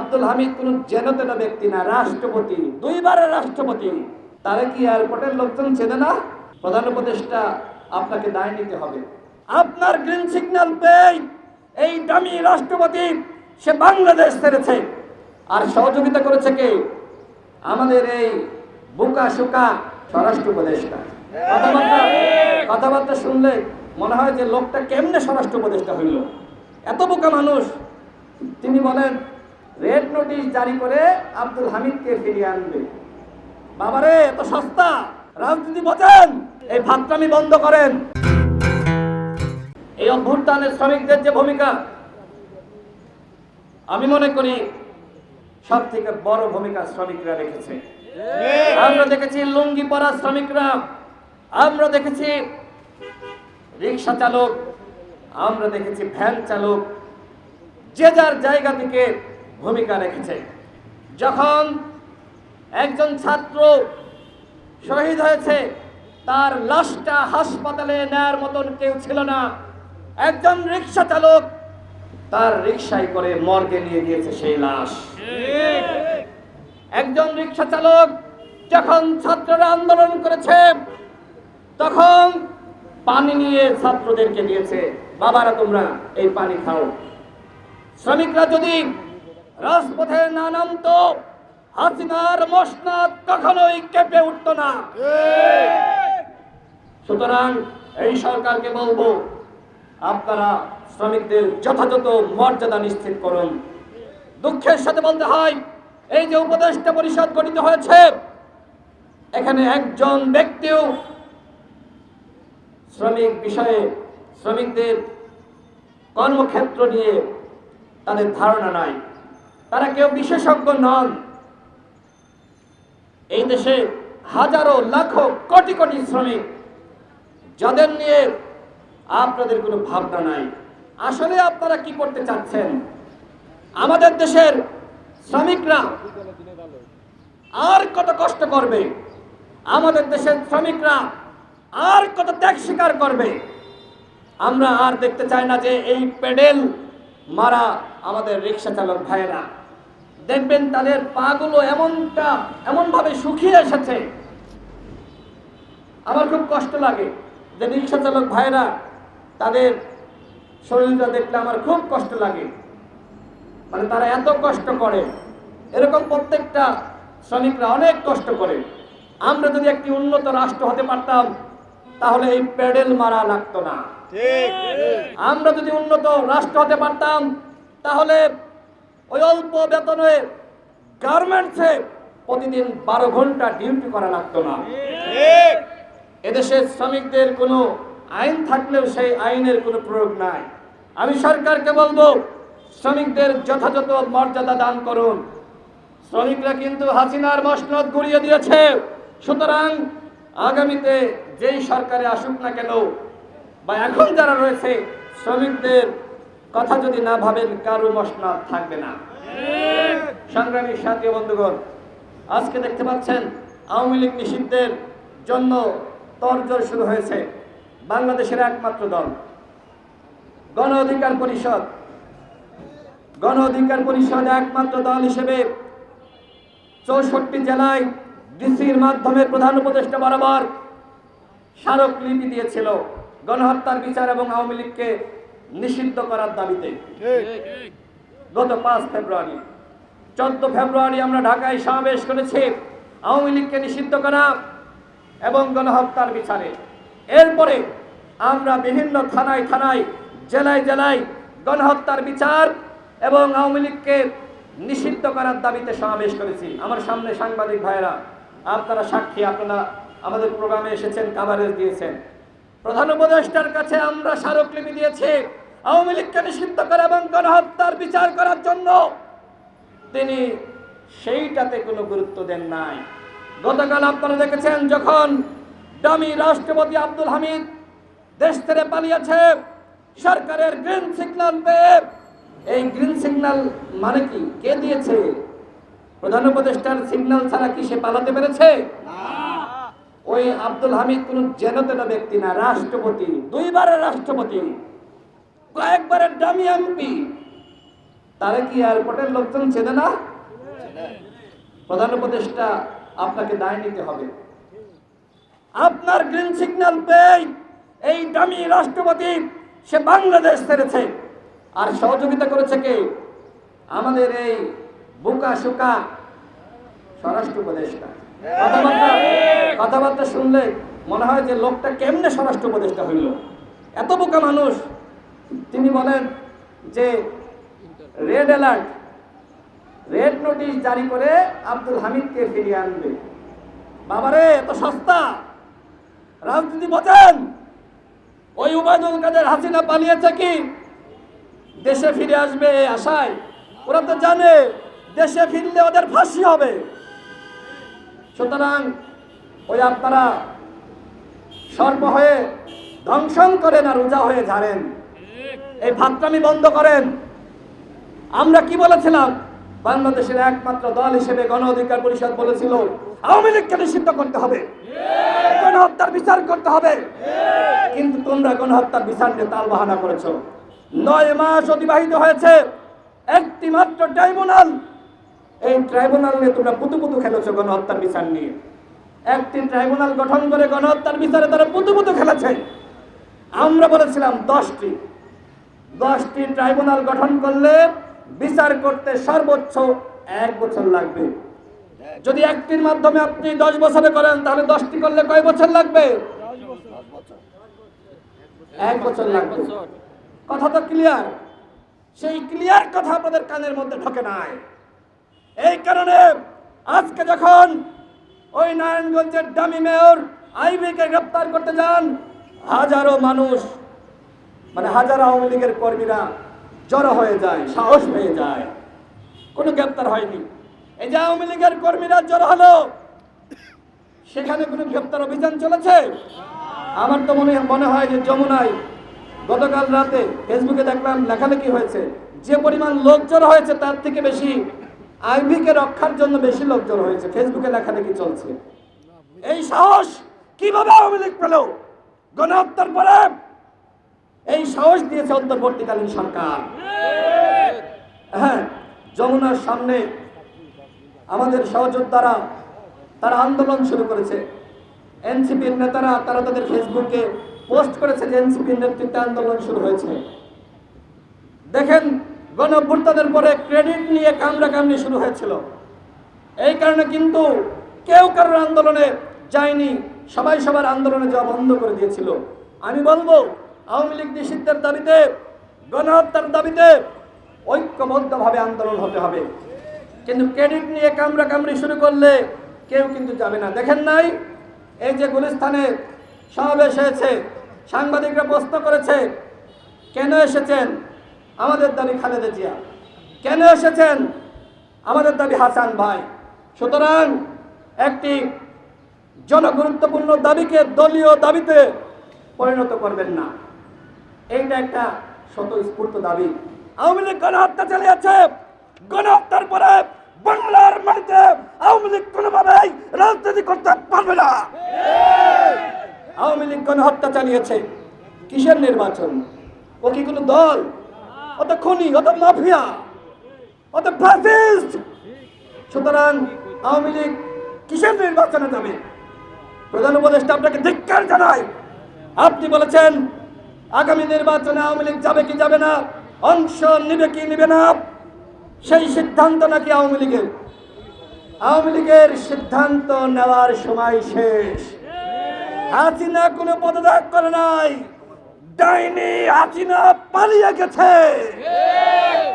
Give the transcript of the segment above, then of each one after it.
আব্দুল হামিদ কোন যেনতেন ব্যক্তি না, রাষ্ট্রপতি, দুইবারের রাষ্ট্রপতি। তারা কি এয়ারপোর্টের লোকজন চেনে না? প্রধান উপদেষ্টা আপনাকে দায় নিতে হবে। আপনার গ্রিন সিগন্যাল পেয়ে এই দামি রাষ্ট্রপতি সে বাংলাদেশ ছেড়েছে। আর সহযোগিতা করেছে কে? আমাদের এই বোকা শোকা স্বরাষ্ট্র উপদেষ্টা। কথাবার্তা শুনলে মনে হয় যে লোকটা কেমনে স্বরাষ্ট্র উপদেষ্টা হইল, এত বোকা মানুষ। তিনি বলেন রেড নোটিশ জারি করে আব্দুল হামিদকে ফিরিয়ে আনবে। বাবারে, এত সস্তা রাজনীতি বোঝেন? এই ভাতরামি বন্ধ করেন। এই অভ্যুত্থানের শ্রমিকদের যে ভূমিকা, আমি মনে করি সব থেকে বড় ভূমিকা শ্রমিকরা রেখেছে। আমরা দেখেছি লুঙ্গি পরা শ্রমিকরা, আমরা দেখেছি রিক্সা চালক, আমরা দেখেছি ভ্যান চালক, যে যার জায়গা থেকে ভূমিকা রেখেছে। যখন একজন ছাত্র শহীদ হয়েছে, তার লাশটা হাসপাতালে নেয়ার মতন কেউ ছিল না। একজন রিক্সা চালক তার রিক্সায় করে মর্গে নিয়ে গিয়েছে সেই লাশ। একজন রিক্সা চালক যখন ছাত্ররা আন্দোলন করেছে, তখন পানি নিয়ে ছাত্রদেরকে দিয়েছে, বাবারা তোমরা এই পানি খাও। শ্রমিকরা যদি রাজপথে না নামতো, হাসিনার মসনদ কখনোই কেঁপে উঠত না। সুতরাং এই সরকারকে বলবো, আপনারা শ্রমিকদের যথাযথ মর্যাদা নিশ্চিত করুন। দুঃখের সাথে বলতে হয়, এই যে উপদেষ্টা পরিষদ গঠিত হয়েছে, এখানে একজন ব্যক্তিও শ্রমিক বিষয়ে, শ্রমিকদের কর্মক্ষেত্র নিয়ে তাদের ধারণা নাই। তারা কেউ বিশেষজ্ঞ নন। এই দেশে হাজারো লাখো কোটি কোটি শ্রমিক, যাদের নিয়ে আপনাদের কোনো ভাবনা নাই। আসলে আপনারা কি করতে চাচ্ছেন? আমাদের দেশের শ্রমিকরা আর কত কষ্ট করবে? আমাদের দেশের শ্রমিকরা আর কত ত্যাগ স্বীকার করবে? আমরা আর দেখতে চাই না যে এই পেডেল মারা আমাদের রিক্সা চালক ভাইয়েরা, দেখবেন তাদের পাগুলো এমনভাবে শুকিয়ে এসেছে। আমার খুব কষ্ট লাগে যে রিক্সা চালক ভাইয়েরা, তাদের শরীরটা দেখলে আমার খুব কষ্ট লাগে। মানে তারা এত কষ্ট করে, এরকম প্রত্যেকটা শ্রমিকরা অনেক কষ্ট করে। আমরা যদি একটি উন্নত রাষ্ট্র হতে পারতাম, তাহলে এই প্যাডেল মারা লাগতো না। আমরা যদি উন্নত রাষ্ট্র হতে পারতাম, তাহলে ওই অল্প বেতনে গার্মেন্টসে প্রতিদিন 12 ঘন্টা ডিউটি করা লাগতো না। এদেশের শ্রমিকদের কোনো আইন থাকলেও সেই আইনের কোনো প্রয়োগ নাই। আমি সরকারকে বলবো, শ্রমিকদের যথাযথ মর্যাদা দান করুন। শ্রমিকরা কিন্তু হাসিনার মসনদ গুড়িয়ে দিয়েছে। সুতরাং আগামীতে যেই সরকারে আসুক না কেন, বা এখন যারা রয়েছে, শ্রমিকদের কথা যদি না ভাবেন, কারো মসনদ থাকবে না। সংগ্রামী সাথী বন্ধুগণ, আজকে দেখতে পাচ্ছেন আওয়ামী লীগ নিষিদ্ধের জন্য তোড়জোড় শুরু হয়েছে। বাংলাদেশের একমাত্র দল গণ অধিকার পরিষদ একমাত্র দল হিসেবে 64 জেলায় ডিসির মাধ্যমে প্রধান উপদেষ্টা বরাবর স্মারকলিপি দিয়েছিল গণহত্যার বিচার এবং আওয়ামী লীগকে নিষিদ্ধ করার দাবিতে। গত 5 ফেব্রুয়ারি, 14 ফেব্রুয়ারি আমরা ঢাকায় সমাবেশ করেছি আওয়ামী লীগকে নিষিদ্ধ করা এবং গণহত্যার বিচারে। এরপরে আমরা বিভিন্ন থানায়, জেলায় গণহত্যার বিচার এবং আওয়ামী লীগকে নিষিদ্ধ করার দাবিতে সমাবেশ করেছি। আমার সামনে সাংবাদিক ভাইয়েরা, আপনারা সাক্ষী, আপনারা আমাদের প্রোগ্রামে এসেছেন, কভারেজ দিয়েছেন। প্রধান উপদেষ্টার কাছে আমরা স্মারকলিপি দিয়েছি আওয়ামী লীগকে নিষিদ্ধ করা এবং গণহত্যার বিচার করার জন্য। তিনি সেইটাতে কোনো গুরুত্ব দেন নাই। গতকাল আপনারা দেখেছেন, যখন দামি রাষ্ট্রপতি আব্দুল হামিদ দেশ ছেড়ে পালিয়েছে, সরকারের গ্রিন সিগন্যাল পেয়ে, এই গ্রিন সিগন্যাল মানে কি, কে দিয়েছে? প্রধান উপদেষ্টার সিগন্যাল ছাড়া কি সে পালাতে পেরেছে? ওই আব্দুল হামিদ কোন যেনতেন ব্যক্তি না, রাষ্ট্রপতি, দুইবারের রাষ্ট্রপতি, কয়েকবারের দামি এমপি। তারা কি এয়ারপোর্টের লোকজন চেনে না? প্রধান উপদেষ্টা আপনাকে দায় নিতে হবে। আপনার গ্রিন সিগন্যাল পেয়ে এই দামি রাষ্ট্রপতি সে বাংলাদেশ ছেড়েছে। আর সহযোগিতা করেছে কে? আমাদের এই বোকা শোকা স্বরাষ্ট্র উপদেষ্টা। কথাবার্তা শুনলে মনে হয় যে লোকটা কেমনে স্বরাষ্ট্র উপদেষ্টা হইল, এত বোকা মানুষ। তিনি বলেন যে রেড অ্যালার্ট, রেড নোটিশ জারি করে আব্দুল হামিদকে ফিরিয়ে আনবে। বাবারে, এত সস্তা রাজনীতি বোঝেন? ওই উবায়দুল কাদের হাসিনা পালিয়েছে কি দেশে ফিরে আসবে এই আশায়? ওরা তো জানে দেশে ফিরলে ওদের ফাঁসি হবে। সুতরাং ওই আপনারা সর্প হয়ে ধ্বংসন করেন আর উজা হয়ে ঝাড়েন। এই ভাতরামি বন্ধ করেন। আমরা কি বলেছিলাম? বাংলাদেশের একমাত্র দল হিসেবে গণ অধিকার পরিষদ বলেছিল আওয়ামী লীগকে নিষিদ্ধ করতে হবে, গণহত্যার বিচার করতে হবে। কিন্তু তোমরা গণহত্যার বিচার নিয়ে তাল বাহানা করেছো। 9 মাস অতিবাহিত হয়েছে, একটি মাত্র ট্রাইব্যুনাল, এই ট্রাইব্যুনাল নিয়ে তোমরা পুতুপুতু খেলেছো গণহত্যার বিচার নিয়ে। একটি ট্রাইব্যুনাল গঠন করে গণহত্যার বিচারে তারা পুতুপুতু খেলেছে। আমরা বলেছিলাম 10টি ট্রাইব্যুনাল গঠন করলে বিচার করতে সর্বোচ্চ 1 বছর লাগবে। যদি একটির মাধ্যমে আপনি 10 বছরে করেন তাহলে 10টি করলে কয় বছর লাগবে? 1 বছর লাগবে। কথা তো ক্লিয়ার? সেই ক্লিয়ার কথা আপনাদের কানের মধ্যে ঢোকে নাই। এই কারণে আজকে যখন ওই নারায়ণগঞ্জের ডামি মেয়র আইবিকে গ্রেফতার করতে যান, হাজারো মানুষ হাজার আওয়ামী লীগের কর্মীরা জড়ো হয়ে যায়, সাহস হয়ে যায়, কোনো গ্রেফতার হয়নি। এই যে আওয়ামী লীগের কর্মীরা জড়ো হলো, সেখানে কোনো গ্রেফতার অভিযান চলেছে? আমার তো মনে হয় যে যমুনায় গতকাল রাতে ফেসবুকে দেখলাম লেখালেখি হয়েছে, যে পরিমাণ লোক জড়ো হয়েছে তার থেকে বেশি আইবিকে রক্ষার জন্য বেশি লোক জড়ো হয়েছে। ফেসবুকে লেখালেখি চলছে। এই সাহস কিভাবে আওয়ামী লীগ পেল? গণহত্যার পরে এই সাহস দিয়েছে অন্তর্বর্তীকালীন সরকার। হ্যাঁ, যমুনার সামনে আমাদের সহযোদ্ধারা তারা আন্দোলন শুরু করেছে। এনসিপির নেতারা তারা তাদের ফেসবুকে পোস্ট করেছে যে এনসিপির নেতৃত্বে আন্দোলন শুরু হয়েছে। দেখেন, গণঅভ্যুত্থানের পরে ক্রেডিট নিয়ে কামড়াকামড়ি শুরু হয়েছিল। এই কারণে কিন্তু কেউ কারোর আন্দোলনে যায়নি, সবাই সবার আন্দোলনে যাওয়া বন্ধ করে দিয়েছিল। আমি বলবো আওয়ামী লীগ নিষিদ্ধের দাবিতে, গণহত্যার দাবিতে ঐক্যবদ্ধভাবে আন্দোলন হতে হবে। কিন্তু ক্রেডিট নিয়ে কামড়াকামড়ি শুরু করলে কেউ কিন্তু যাবে না। দেখেন নাই, এই যে গুলিস্তানে সমাবেশ হয়েছে, সাংবাদিকরা প্রশ্ন করেছে কেন এসেছেন? আমাদের দাবি খালেদা জিয়া। কেন এসেছেন? আমাদের দাবি হাসান ভাই। সুতরাং একটি জনগুরুত্বপূর্ণ দাবিকে দলীয় দাবিতে পরিণত করবেন না, এইটা একটা স্বতঃস্ফূর্ত দাবি। আওয়ামী লীগ গণহত্যা চালিয়েছে, গণহত্যার পরে বাংলার মাটিতে আওয়ামী লীগ কোনোভাবেই রাজনীতি করতে পারবে না। আওয়ামী লীগ গণহত্যা চালিয়েছে, কিসের নির্বাচন? ও কি কোনো দল? ও তো খুনি, ও তো মাফিয়া, ও তো ফ্যাসিস্ট। সুতরাং আওয়ামী লীগ কিসের নির্বাচনে যাবে? প্রধান উপদেষ্টা আপনাকে ধিক্কার জানাই। আপনি বলেছেন আগামী নির্বাচনে আওয়ামী লীগ যাবে কি যাবে না, অংশ নিবে কি নিবে না, সেই সিদ্ধান্ত নাকি আওয়ামী লীগের। আওয়ামী লীগের সিদ্ধান্ত নেওয়ার সময় শেষ। হাসিনা কোনো পদত্যাগ করে নাই, ডাইনি হাসিনা পালিয়ে গেছে,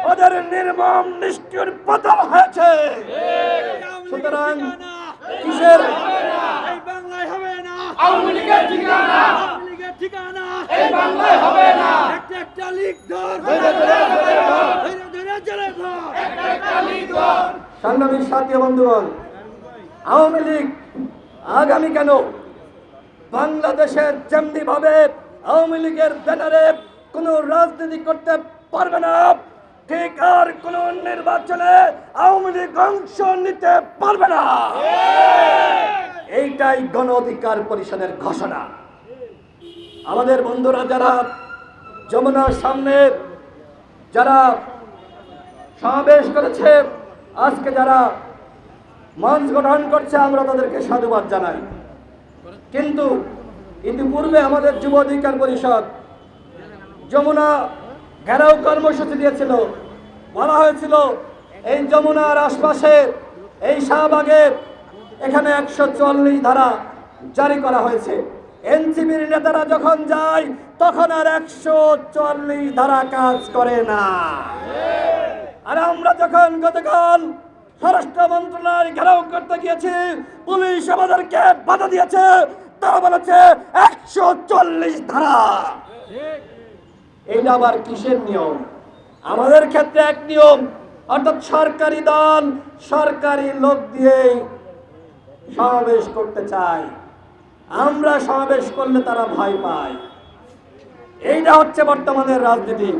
ওদের নির্মম নিষ্ঠুর পতন হয়েছে। সুতরাং কিসের আওয়ামী লীগের ঠিকানা এই বাংলায় হবে না। একটা লীগ ধর, সাংবাদিক সাথী বন্ধুগণ, আওয়ামী লীগ আগামী কেন বাংলাদেশের যেমনি ভাবে আওয়ামী লীগের ব্যানারে কোন রাজনীতি করতে পারবে না, ঠিক আর কোন নির্বাচনে আওয়ামী লীগ অংশ নিতে পারবে না। এইটাই গণ অধিকার পরিষদের ঘোষণা। আমাদের বন্ধুরা যারা যমুনার সামনে যারা সমাবেশ করেছে, আজকে যারা মঞ্চ গঠন করছে আমরা তাদেরকে সাধুবাদ জানাই। কিন্তু ইতিপূর্বে আমাদের যুব অধিকার পরিষদ যমুনা ঘেরাও কর্মসূচি দিয়েছিল। বলা হয়েছিল এই যমুনার আশপাশে এই শাহবাগের এখানে 144 ধারা জারি করা হয়েছে। এনসিপির নেতারা যখন যায় তখন আর 144 ধারা কাজ করে না। আর আমরা যখন গতকাল স্বরাষ্ট্র মন্ত্রণালয় ঘেরাও করতে গিয়েছি, পুলিশ আমাদেরকে বাধা দিয়েছে। তারা বলেছে 144 ধারা। এইটা আবার কিসের নিয়ম? আমাদের ক্ষেত্রে এক নিয়ম, অর্থাৎ সরকারি দল সরকারি লোক দিয়ে সমাবেশ করতে চায়, আমরা সমাবেশ করলে তারা ভয় পায়। এইটা হচ্ছে বর্তমানের রাজনীতি।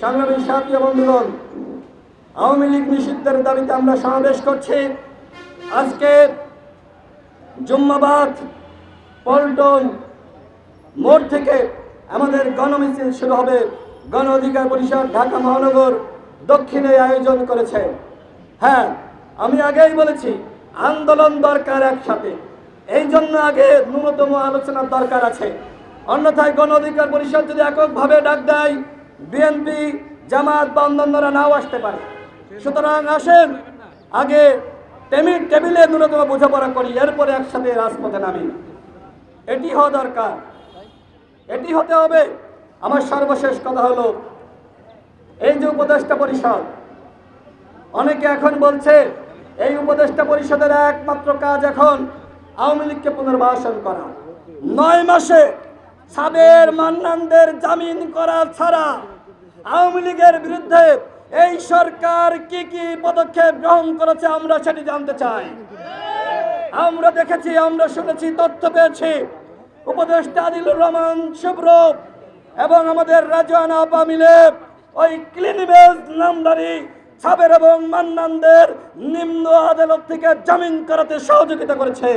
সংগ্রামী সাথী বন্ধুগণ, আওয়ামী লীগ নিষিদ্ধের দাবিতে আমরা সমাবেশ করছি। আজকে জুম্মাবাদ পল্টন মোড় থেকে আমাদের গণমিছিল শুরু হবে। গণ অধিকার পরিষদ ঢাকা মহানগর দক্ষিণে আয়োজন করেছে। হ্যাঁ, আমি আগেই বলেছি আন্দোলন দরকার একসাথে, এই জন্য আগে ন্যূনতম আলোচনার দরকার আছে। অন্যথায় গণ অধিকার পরিষদ যদি এককভাবে ডাক দেয়, বিএনপি জামাত বা অন্যান্যরা নাও আসতে পারে। সুতরাং আসেন আগে টেবিলে ন্যূনতম বোঝাপড়া করি, এরপরে একসাথে রাজপথে নামি। এটি হওয়া দরকার, এটি হতে হবে। আমার সর্বশেষ কথা হলো, এই যে উপদেষ্টা পরিষদ, অনেকে এখন বলছে এই উপদেষ্টা পরিষদের একমাত্র কাজ এখন আওয়ামী লীগকে পুনর্বাসন করা। 9 মাসে সাবের মান্নানদের জামিন করা ছাড়া আওয়ামী লীগের বিরুদ্ধে এই সরকার কি কি পদক্ষেপ গ্রহণ করেছে আমরা সেটি জানতে চাই। আমরা দেখেছি, আমরা শুনেছি, তথ্য পেয়েছি। উপদেষ্টা আদিলুর রহমান শুভ্র এবং আমাদের রাজওয়ানা আপা মিলে ওই ক্লিনিবেজ নামধারী সাবের এবং মান্নানদের নিম্ন আদালত থেকে জামিন করাতে সহযোগিতা করেছে।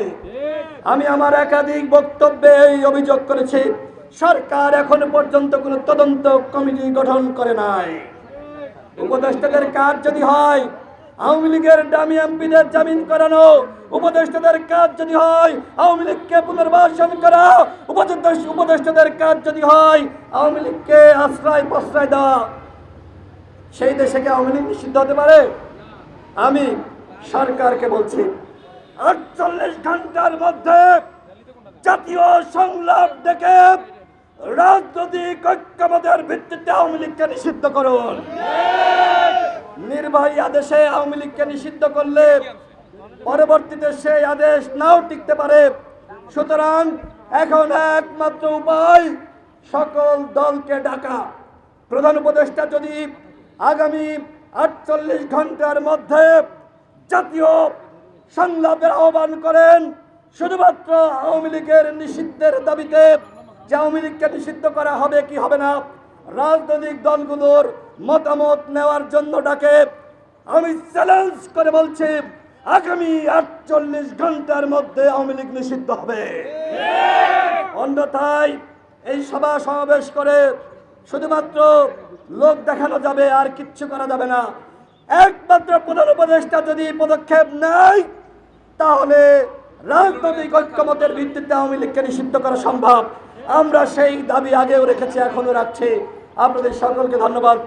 আমি আমার একাধিক বক্তব্যে এই অভিযোগ করেছি, সরকার এখন পর্যন্ত কোনো তদন্ত কমিটি গঠন করে নাই। উপদেষ্টাদের কাজ যদি হয় আওয়ামী লীগের ডামি এমপিদের জামিন করানো, উপদেষ্টাদের কাজ যদি হয় আওয়ামী লীগকে পুনর্বাসন করা, উপদেষ্টাদের কাজ যদি হয় আওয়ামী লীগকে আশ্রয় প্রশ্রয় দেওয়া, সেই দেশে কি আওয়ামী লীগ নিষিদ্ধ হতে পারে? আমি সরকারকে বলছি 48 ঘন্টার মধ্যে জাতীয় সংলাপ ডেকে রাজনৈতিক ঐক্যমতের ভিত্তিতে আওয়ামী লীগকে নিষিদ্ধ করুন। নির্বাহী আদেশে আওয়ামী লীগকে নিষিদ্ধ করলে পরবর্তীতে সেই আদেশ নাও টিকতে পারে। সুতরাং এখন একমাত্র উপায় সকল দলকে ডাকা। প্রধান উপদেষ্টা যদি আগামী 48 ঘন্টার মধ্যে জাতীয় সংলাপের আহ্বান করেন, শুধুমাত্র আওয়ামী লীগের নিষিদ্ধের দাবিতে, যে আওয়ামী লীগকে নিষিদ্ধ করা হবে কি হবে না রাজনৈতিক দলগুলোর মতামত নেওয়ার জন্য ডাকে, আমি চ্যালেঞ্জ করে বলছি আগামী 48 ঘন্টার মধ্যে আওয়ামী লীগ নিষিদ্ধ হবে। অন্যথায় এই সভা সমাবেশ করে শুধুমাত্র লোক দেখানো যাবে, আর কিচ্ছু করা যাবে না। একমাত্র প্রধান উপদেষ্টা যদি পদক্ষেপ নেয় তাহলে রাজনৈতিক ঐক্যমতের ভিত্তিতে আওয়ামী লীগকে নিষিদ্ধ করা সম্ভব। আমরা সেই দাবি আগেও রেখেছি, এখনো রাখছি। আপনাদের সকলকে ধন্যবাদ।